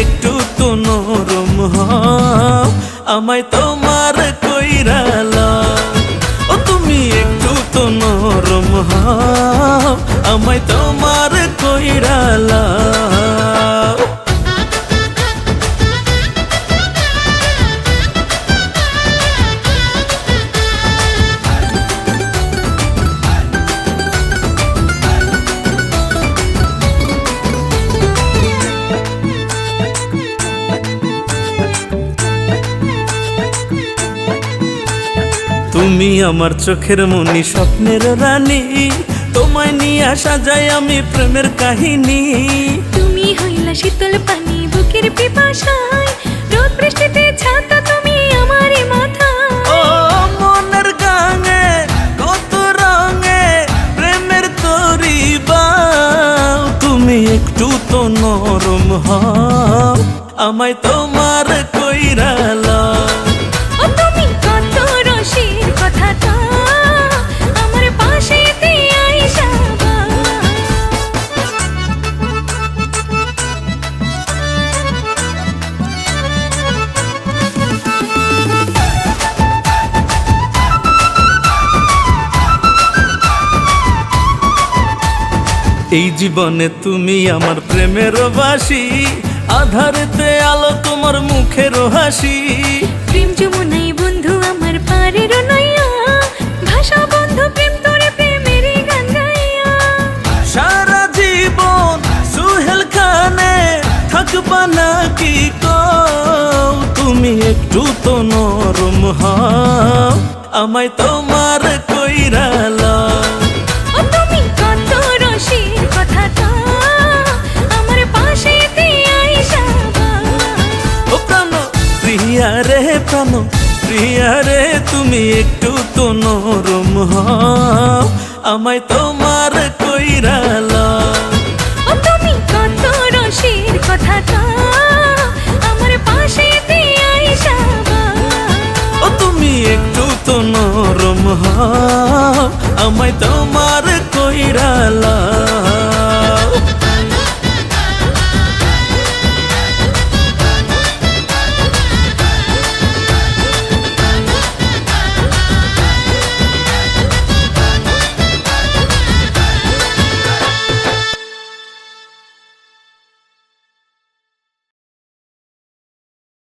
একটু তো নরম হও, আমায় তোমার কইরা লও। ও তুমি একটু তো নরম হও, আমায় তোমার কইরা লও। তুমি আমার চোখের মনি, স্বপ্নের রানী, তোমায় নিয়ে সাজাই আমি প্রেমের কাহিনী। তুমি হইলা শীতল পানি বুকের পিপাসায়, রোদ বৃষ্টিতে ছাতা তুমি আমারই মাথায়। ও মনের গাঙে কত রঙে প্রেমের তরি বাও, তুমি একটু তো নরম হও, আমায় তোমার কইরা লও। ও তুমি কত রসের কথাটা আমার পাশেতে আইসা বল। এই জীবনে তুমি আমার প্রেমের বাসি, আধারেতে আলো তোমার মুখের হাসি। প্রেম যমুনাই বন্ধু আমার পারের নইয়া, ভাষা বন্ধু প্রেম তোরে প্রেমের গান গাইয়া। সারা জীবন সুহেল খানে থাকবা নাকি কও, তুমি একটু তো নরম হও, আমায় তোমার কইরা লও। ও তুমি কত রসের কথাটা আমার পাশেতে আইসা বল। ও প্রাণ প্রিয়া রে, প্রাণ প্রিয়া রে, তুমি একটু তো নরম হও, আমায় তোমার কইরা লও। ও তুমি কত রসের কথাটা আমার পাশেতে আইসা বল। ও তুমি একটু তো নরম হও, আমায় তোমার